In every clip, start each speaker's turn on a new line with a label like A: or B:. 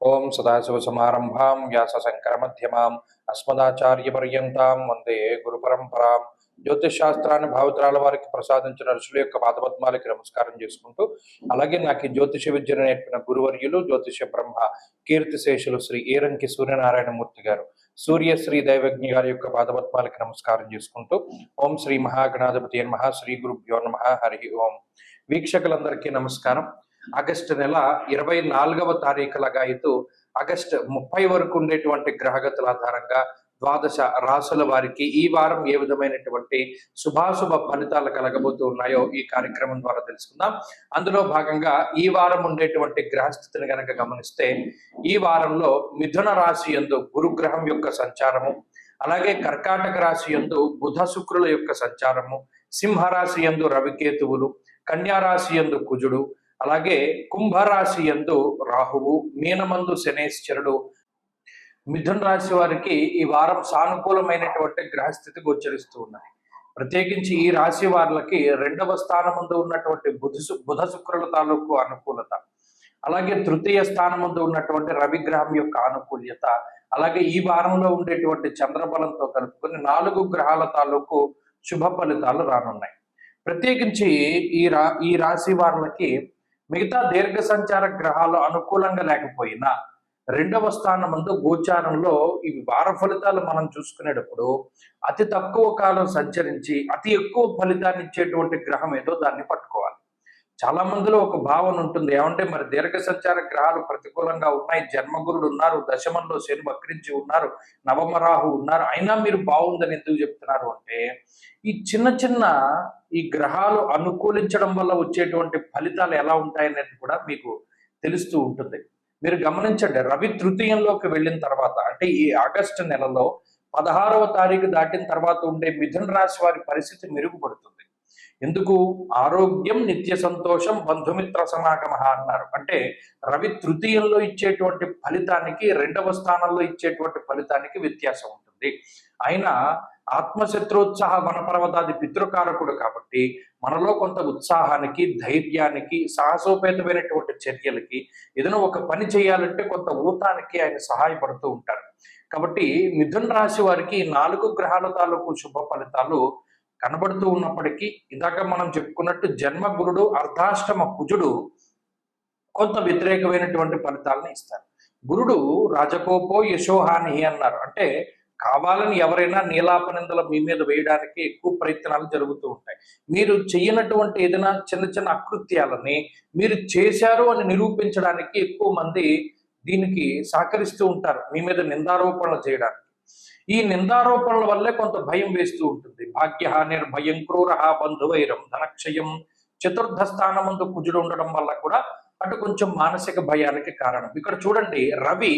A: ఓం సదాశివసమారంభాం వ్యాసశంకరమధ్యమాం అస్మదాచార్యపర్యంతాం వందే గురుపరంపరాం. జ్యోతిష్ శాస్త్రాన్ని భావితరాల వారికి ప్రసాదించిన ఋషుల యొక్క పాదపద్మాలకి నమస్కారం చేసుకుంటూ, అలాగే నాకు ఈ జ్యోతిష విద్యను నేర్పిన గురువర్యులు జ్యోతిష బ్రహ్మ కీర్తిశేషులు శ్రీ ఏరంకి సూర్యనారాయణమూర్తి గారు, సూర్యశ్రీ దైవజ్ఞ గారి యొక్క పాదపద్మాలకి నమస్కారం చేసుకుంటూ, ఓం శ్రీ మహాగణాధిపతి నమః, శ్రీ గురుభ్యో నమః, హరి ఓం. వీక్షకులందరికీ నమస్కారం. ఆగస్టు నెల 24వ తారీఖు లగాయతు ఆగస్టు 30 వరకు ఉండేటువంటి గ్రహగతుల ఆధారంగా ద్వాదశ రాసుల వారికి ఈ వారం ఏ విధమైనటువంటి శుభాశుభ ఫలితాలు కలగబోతూ ఉన్నాయో ఈ కార్యక్రమం ద్వారా తెలుసుకుందాం. అందులో భాగంగా ఈ వారం ఉండేటువంటి గ్రహస్థితిని గనక గమనిస్తే, ఈ వారంలో మిథున రాశి యందు గురుగ్రహం యొక్క సంచారము, అలాగే కర్కాటక రాశి యందు బుధ శుక్రుల యొక్క సంచారము, సింహరాశి యందు రవికేతువులు, కన్యారాశి యందు కుజుడు, అలాగే కుంభరాశి యందు రాహువు, మీనమందు శనేశ్వరుడు. మిథున రాశి వారికి ఈ వారం సానుకూలమైనటువంటి గ్రహస్థితి గోచరిస్తూ ఉన్నాయి. ప్రత్యేకించి ఈ రాశి వారికి 2వ స్థానమందు ఉన్నటువంటి బుధ శుక్రుల తాలూకు అనుకూలత, అలాగే తృతీయ స్థానమందు ఉన్నటువంటి రవిగ్రహం యొక్క ఆనుకూల్యత, అలాగే ఈ వారంలో ఉండేటువంటి చంద్రబలంతో కలుపుకొని 4 గ్రహాల తాలూకు శుభ ఫలితాలు రానున్నాయి. ప్రత్యేకించి ఈ రాశి వారికి మిగతా దీర్ఘ సంచార గ్రహాలు అనుకూలంగా లేకపోయినా 2వ స్థానమందు గోచారంలో ఈ వార ఫలితాలు మనం చూసుకునేటప్పుడు అతి తక్కువ కాలం సంచరించి అతి ఎక్కువ ఫలితాన్ని ఇచ్చేటువంటి గ్రహం ఏదో దాన్ని పట్టుకోవాలి. చాలా మందిలో ఒక భావన ఉంటుంది, ఏమంటే మరి దీర్ఘ సంచార గ్రహాలు ప్రతికూలంగా ఉన్నాయి, జన్మగురుడు ఉన్నారు, దశమంలో శని వక్రించి ఉన్నారు, నవమరాహు ఉన్నారు, అయినా మీరు బాగుందని ఎందుకు చెప్తున్నారు అంటే, ఈ చిన్న ఈ గ్రహాలు అనుకూలించడం వల్ల వచ్చేటువంటి ఫలితాలు ఎలా ఉంటాయనేది కూడా మీకు తెలుస్తూ ఉంటుంది. మీరు గమనించండి, రవి తృతీయంలోకి వెళ్ళిన తర్వాత, అంటే ఈ ఆగస్టు నెలలో 16వ తారీఖు దాటిన తర్వాత ఉండే మిథున రాశి వారి పరిస్థితి మెరుగుపడుతుంది. ఎందుకు? ఆరోగ్యం, నిత్య సంతోషం, బంధుమిత్ర సమాగమ అన్నారు. అంటే రవి తృతీయంలో ఇచ్చేటువంటి ఫలితానికి 2వ స్థానంలో ఇచ్చేటువంటి ఫలితానికి వ్యత్యాసం ఉంటుంది. ఆయన ఆత్మశత్రోత్సాహ వనపర్వతాది పితృకారకుడు కాబట్టి మనలో కొంత ఉత్సాహానికి, ధైర్యానికి, సాహసోపేతమైనటువంటి చర్యలకి, ఏదైనా ఒక పని చేయాలంటే కొంత ఊతానికి ఆయన సహాయపడుతూ ఉంటారు. కాబట్టి మిథున రాశి వారికి 4 గ్రహాల తాలూకు శుభ ఫలితాలు కనబడుతూ ఉన్నప్పటికీ, ఇందాక మనం చెప్పుకున్నట్టు జన్మగురుడు, అర్ధాష్టమ కుజుడు కొంత వ్యతిరేకమైనటువంటి ఫలితాలను ఇస్తారు. గురుడు రాజకోపో యశోహాని అన్నారు. అంటే కావాలని ఎవరైనా నీలాపనిందలు మీ మీద వేయడానికి ఎక్కువ ప్రయత్నాలు జరుగుతూ ఉంటాయి. మీరు చేయనటువంటి ఏదైనా చిన్న అకృత్యాలని మీరు చేశారు అని నిరూపించడానికి ఎక్కువ మంది దీనికి సహకరిస్తూ ఉంటారు, మీ మీద నిందారోపణలు చేయడానికి. ఈ నిందారోపణల వల్లే కొంత భయం వేస్తూ ఉంటుంది. భాగ్యహానిర్ భయం క్రూర బంధువైరం ధనక్షయం. చతుర్థ స్థానమందు కుజుడు ఉండడం వల్ల కూడా అటు కొంచెం మానసిక భయానికి కారణం. ఇక్కడ చూడండి, రవి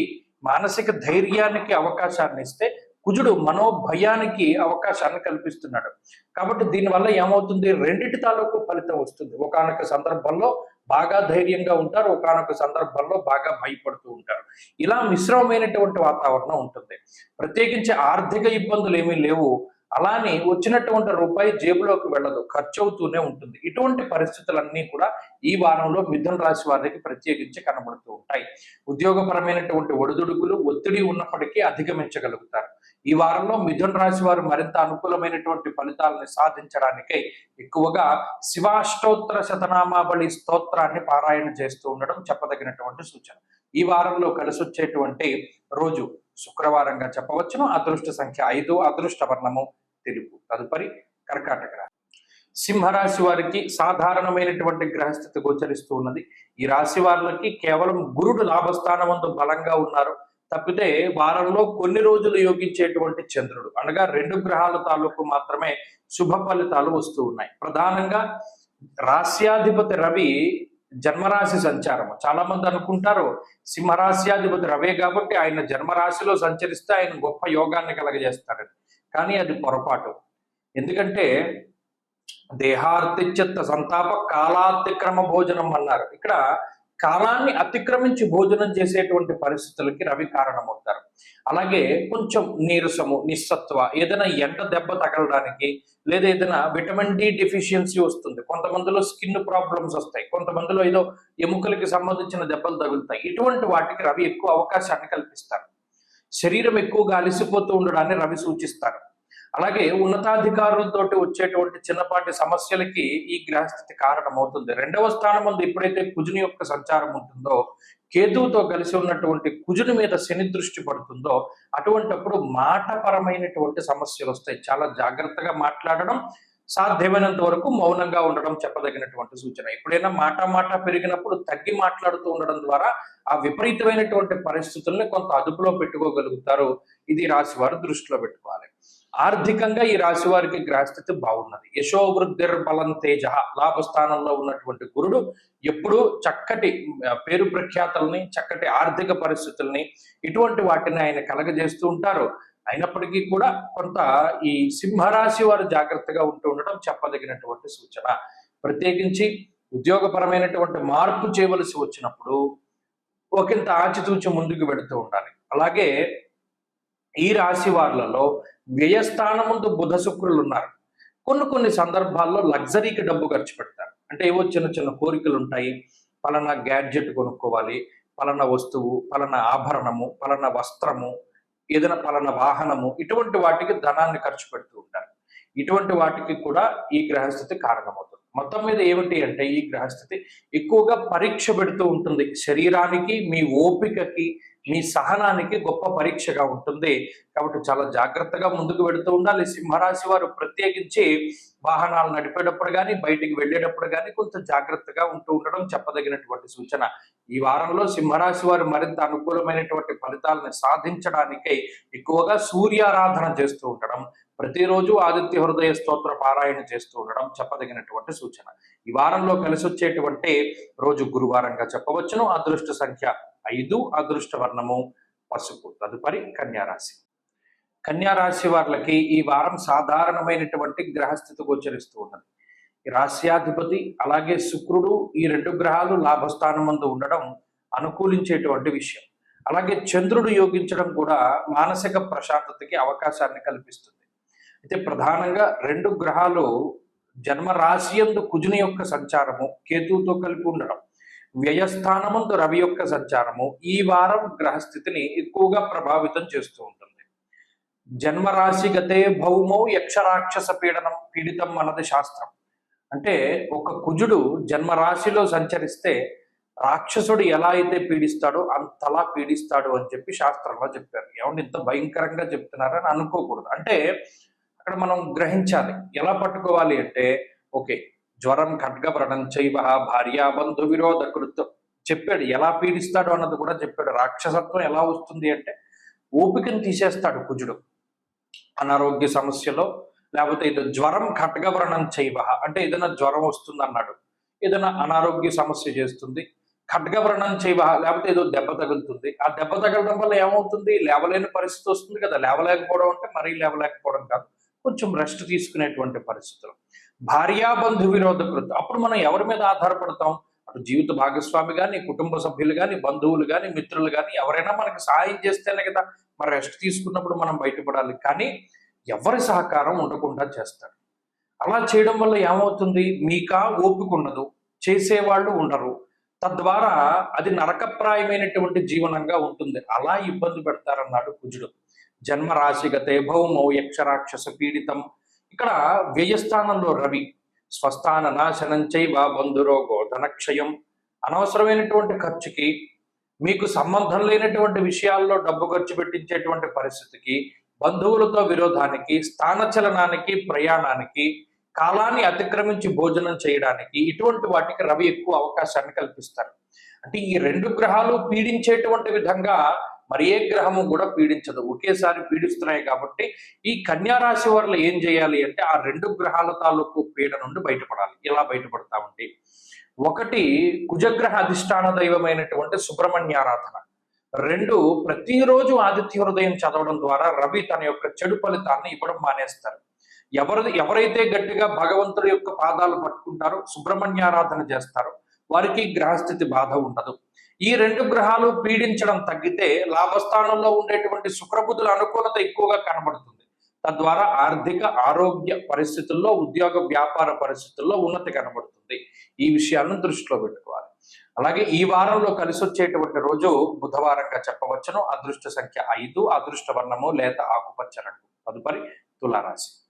A: మానసిక ధైర్యానికి అవకాశాన్ని ఇస్తే కుజుడు మనోభయానికి అవకాశాన్ని కల్పిస్తున్నాడు. కాబట్టి దీనివల్ల ఏమవుతుంది, రెండిటి తాలూకు ఫలితం వస్తుంది. ఒకానొక సందర్భంలో బాగా ధైర్యంగా ఉంటారు, ఒకానొక సందర్భంలో బాగా భయపడుతూ ఉంటారు. ఇలా మిశ్రమమైనటువంటి వాతావరణం ఉంటుంది. ప్రత్యేకించి ఆర్థిక ఇబ్బందులు ఏమీ లేవు, అలానే వచ్చినటువంటి రూపాయి జేబులోకి వెళ్ళదు, ఖర్చు అవుతూనే ఉంటుంది. ఇటువంటి పరిస్థితులన్నీ కూడా ఈ వారంలో మిథున రాశి వారికి ప్రత్యేకించి కనబడుతూ ఉంటాయి. ఉద్యోగపరమైనటువంటి ఒడిదుడుకులు, ఒత్తిడి ఉన్నప్పటికీ అధిగమించగలుగుతారు. ఈ వారంలో మిథున రాశి వారు మరింత అనుకూలమైనటువంటి ఫలితాలను సాధించడానికై ఎక్కువగా శివాష్టోత్తర శతనామావళి స్తోత్రాన్ని పారాయణ చేస్తూ ఉండడం చెప్పదగినటువంటి సూచన. ఈ వారంలో కలిసి వచ్చేటువంటి రోజు శుక్రవారంగా చెప్పవచ్చును. అదృష్ట సంఖ్య 5, అదృష్ట వర్ణము తెలుపు. తదుపరి కర్కాటక రాశి. సింహరాశి వారికి సాధారణమైనటువంటి గ్రహస్థితి గోచరిస్తూ ఉన్నది. ఈ రాశి వారికి కేవలం గురుడు లాభస్థానమందు బలంగా ఉన్నారు తప్పితే వారంలో కొన్ని రోజులు యోగించేటువంటి చంద్రుడు, అనగా 2 గ్రహాల తాలూకు మాత్రమే శుభ ఫలితాలు వస్తూ ఉన్నాయి. ప్రధానంగా రాశ్యాధిపతి రవి జన్మరాశి సంచారము. చాలా మంది అనుకుంటారు సింహరాశ్యాధిపతి రవే కాబట్టి ఆయన జన్మరాశిలో సంచరిస్తే ఆయన గొప్ప యోగాన్ని కలగజేస్తారని. కానీ అది పొరపాటు. ఎందుకంటే దేహార్తిచిత్త సంతాప కాలాతిక్రమ భోజనం అన్నారు. ఇక్కడ కాలాన్ని అతిక్రమించి భోజనం చేసేటువంటి పరిస్థితులకి రవి కారణమవుతారు. అలాగే కొంచెం నీరసము, నిస్సత్వ, ఏదైనా ఎండ దెబ్బ తగలడానికి, లేదా ఏదైనా విటమిన్ డి డెఫిషియన్సీ వస్తుంది. కొంతమందిలో స్కిన్ ప్రాబ్లమ్స్ వస్తాయి, కొంతమందిలో ఏదో ఎముకలకి సంబంధించిన దెబ్బలు తగులుతాయి. ఇటువంటి వాటికి రవి ఎక్కువ అవకాశాన్ని కల్పిస్తారు. శరీరం ఎక్కువగా అలసిపోతూ ఉండడాన్ని రవి సూచిస్తారు. అలాగే ఉన్నతాధికారులతోటి వచ్చేటువంటి చిన్నపాటి సమస్యలకి ఈ గ్రహస్థితి కారణమవుతుంది. 2వ స్థానం ముందు ఎప్పుడైతే కుజుని యొక్క సంచారం ఉంటుందో, కేతువుతో కలిసి ఉన్నటువంటి కుజుని మీద శని దృష్టి పడుతుందో, అటువంటప్పుడు మాటపరమైనటువంటి సమస్యలు వస్తాయి. చాలా జాగ్రత్తగా మాట్లాడడం, సాధ్యమైనంత వరకు మౌనంగా ఉండడం చెప్పదగినటువంటి సూచన. ఎప్పుడైనా మాట పెరిగినప్పుడు తగ్గి మాట్లాడుతూ ఉండడం ద్వారా ఆ విపరీతమైనటువంటి పరిస్థితుల్ని కొంత అదుపులో పెట్టుకోగలుగుతారు. ఇది రాశి వారు దృష్టిలో పెట్టుకోవాలి. ఆర్థికంగా ఈ రాశి వారికి గ్రహస్థితి బాగున్నది. యశోవృద్ధిర్ బలం తేజ, లాభస్థానంలో ఉన్నటువంటి గురుడు ఎప్పుడూ చక్కటి పేరు ప్రఖ్యాతల్ని, చక్కటి ఆర్థిక పరిస్థితుల్ని, ఇటువంటి వాటిని ఆయన కలగజేస్తూ ఉంటారు. అయినప్పటికీ కూడా కొంత ఈ సింహరాశి వారు జాగ్రత్తగా ఉంటూ ఉండడం చెప్పదగినటువంటి సూచన. ప్రత్యేకించి ఉద్యోగపరమైనటువంటి మార్పు చేయవలసి వచ్చినప్పుడు ఒకంత ఆచితూచి ముందుకు వెళుతూ ఉండాలి. అలాగే ఈ రాశి వాళ్లలో వ్యయస్థానం ముందు బుధ శుక్రులు ఉన్నారు. కొన్ని సందర్భాల్లో లగ్జరీకి డబ్బు ఖర్చు పెడతారు. అంటే ఏవో చిన్న కోరికలు ఉంటాయి. పలానా గ్యాడ్జెట్ కొనుక్కోవాలి, పలానా వస్తువు, పలానా ఆభరణము, పలానా వస్త్రము, ఏదైనా పలానా వాహనము, ఇటువంటి వాటికి ధనాన్ని ఖర్చు పెడుతూ ఉంటారు. ఇటువంటి వాటికి కూడా ఈ గ్రహస్థితి కారణమవుతుంది. మొత్తం మీద ఏమిటి అంటే ఈ గ్రహస్థితి ఎక్కువగా పరీక్ష పెడుతూ ఉంటుంది. శరీరానికి, మీ ఓపికకి, మీ సహనానికి గొప్ప పరీక్షగా ఉంటుంది. కాబట్టి చాలా జాగ్రత్తగా ముందుకు వెళుతూ ఉండాలి. సింహరాశి వారు ప్రత్యేకించి వాహనాలు నడిపేటప్పుడు కానీ, బయటికి వెళ్ళేటప్పుడు కానీ కొంత జాగ్రత్తగా ఉంటూ ఉండడం చెప్పదగినటువంటి సూచన. ఈ వారంలో సింహరాశి వారు మరింత అనుకూలమైనటువంటి ఫలితాలను సాధించడానికై ఎక్కువగా సూర్యారాధన చేస్తూ ఉండడం, ప్రతిరోజు ఆదిత్య హృదయ స్తోత్ర పారాయణ చేస్తూ ఉండడం చెప్పదగినటువంటి సూచన. ఈ వారంలో కలిసి వచ్చేటువంటి రోజు గురువారంగా చెప్పవచ్చును. అదృష్ట సంఖ్య 5, అదృష్ట వర్ణము పసుపు. తదుపరి కన్యారాశి. కన్యారాశి వాళ్ళకి ఈ వారం సాధారణమైనటువంటి గ్రహస్థితి గోచరిస్తూ ఉన్నది. ఈ రాశ్యాధిపతి అలాగే శుక్రుడు, ఈ 2 గ్రహాలు లాభస్థానం ముందు ఉండడం అనుకూలించేటువంటి విషయం. అలాగే చంద్రుడు యోగించడం కూడా మానసిక ప్రశాంతతకి అవకాశాన్ని కల్పిస్తుంది. అయితే ప్రధానంగా 2 గ్రహాలు జన్మ రాశియందు కుజుని యొక్క సంచారము, కేతువుతో కలిపి ఉండడం, వ్యయస్థానమందు రవి యొక్క సంచారము ఈ వారం గ్రహస్థితిని ఎక్కువగా ప్రభావితం చేస్తూ ఉంటుంది. జన్మరాశిగతే భౌమౌ యక్షరాక్షస పీడితం అన్నది శాస్త్రం. అంటే ఒక కుజుడు జన్మరాశిలో సంచరిస్తే రాక్షసుడు ఎలా అయితే పీడిస్తాడో అంతలా పీడిస్తాడు అని చెప్పి శాస్త్రంలో చెప్పారు. ఏమంటే ఇంత భయంకరంగా చెప్తున్నారని అనుకోకూడదు. అంటే అక్కడ మనం గ్రహించాలి. ఎలా పట్టుకోవాలి అంటే, ఓకే, జ్వరం ఖడ్గవ్రణం చైవ భార్యా బంధు విరోధ కృత్ చెప్పాడు. ఎలా పీడిస్తాడు అన్నది కూడా చెప్పాడు. రాక్షసత్వం ఎలా వస్తుంది అంటే ఓపికను తీసేస్తాడు కుజుడు. అనారోగ్య సమస్యలో, లేకపోతే ఇది జ్వరం ఖడ్గవ్రణం చైవ అంటే ఏదైనా జ్వరం వస్తుంది అన్నాడు, ఏదైనా అనారోగ్య సమస్య చేస్తుంది. ఖడ్గవ్రణం చైవ లేకపోతే ఏదో దెబ్బ తగులుతుంది. ఆ దెబ్బ తగలడం వల్ల ఏమవుతుంది, లేవలేని పరిస్థితి వస్తుంది కదా. లేవలేకపోవడం అంటే మరీ లేవలేకపోవడం కాదు, కొంచెం రెస్ట్ తీసుకునేటువంటి పరిస్థితులు. భార్యాబంధు విరోధ కృతం. అప్పుడు మనం ఎవరి మీద ఆధారపడతాం? అటు జీవిత భాగస్వామి కానీ, కుటుంబ సభ్యులు కానీ, బంధువులు కానీ, మిత్రులు కానీ ఎవరైనా మనకి సహాయం చేస్తేనే కదా మరి రెస్ట్ తీసుకున్నప్పుడు మనం బయటపడాలి. కానీ ఎవరి సహకారం ఉండకుండా చేస్తాడు. అలా చేయడం వల్ల ఏమవుతుంది, మీకా ఓపిక ఉండదు, చేసేవాళ్ళు ఉండరు. తద్వారా అది నరకప్రాయమైనటువంటి జీవనంగా ఉంటుంది. అలా ఇబ్బంది పెడతారన్నాడు కుజుడు. జన్మరాశిగతే భౌమౌ యక్షరాక్షస పీడితం. ఇక్కడ వ్యయస్థానంలో రవి, స్వస్థాన నాశనం చైవ బంధురోగో ధనక్షయం. అనవసరమైనటువంటి ఖర్చుకి, మీకు సంబంధం లేనటువంటి విషయాల్లో డబ్బు ఖర్చు పెట్టించేటువంటి పరిస్థితికి, బంధువులతో విరోధానికి, స్థానచలనానికి, ప్రయాణానికి, కాలాన్ని అతిక్రమించి భోజనం చేయడానికి, ఇటువంటి వాటికి రవి ఎక్కువ అవకాశాన్ని కల్పిస్తారు. అంటే ఈ 2 గ్రహాలు పీడించేటువంటి విధంగా మరి ఏ గ్రహము కూడా పీడించదు, ఒకేసారి పీడిస్తున్నాయి. కాబట్టి ఈ కన్యారాశి వారు ఏం చేయాలి అంటే ఆ 2 గ్రహాల తాలూకు పీడ నుండి బయటపడాలి. ఎలా బయటపడతామంటే, ఒకటి కుజగ్రహ అధిష్టాన దైవమైనటువంటి సుబ్రహ్మణ్యారాధన. 2 ప్రతిరోజు ఆదిత్య హృదయం చదవడం ద్వారా రవి తన యొక్క చెడు ఫలితాన్ని ఇవ్వడం మానేస్తారు. ఎవరైతే గట్టిగా భగవంతుడి యొక్క పాదాలు పట్టుకుంటారో, సుబ్రహ్మణ్యారాధన చేస్తారో వారికి గ్రహస్థితి బాధ ఉండదు. ఈ రెండు గ్రహాలు పీడించడం తగ్గితే లాభస్థానంలో ఉండేటువంటి శుక్రబుధుల అనుకూలత ఎక్కువగా కనబడుతుంది. తద్వారా ఆర్థిక ఆరోగ్య పరిస్థితుల్లో, ఉద్యోగ వ్యాపార పరిస్థితుల్లో ఉన్నతి కనబడుతుంది. ఈ విషయాలను దృష్టిలో పెట్టుకోవాలి. అలాగే ఈ వారంలో కలిసి వచ్చేటువంటి రోజు బుధవారంగా చెప్పవచ్చును. అదృష్ట సంఖ్య 5, అదృష్ట వర్ణము లేత ఆకుపచ్చ రంగు. తదుపరి తులారాశి.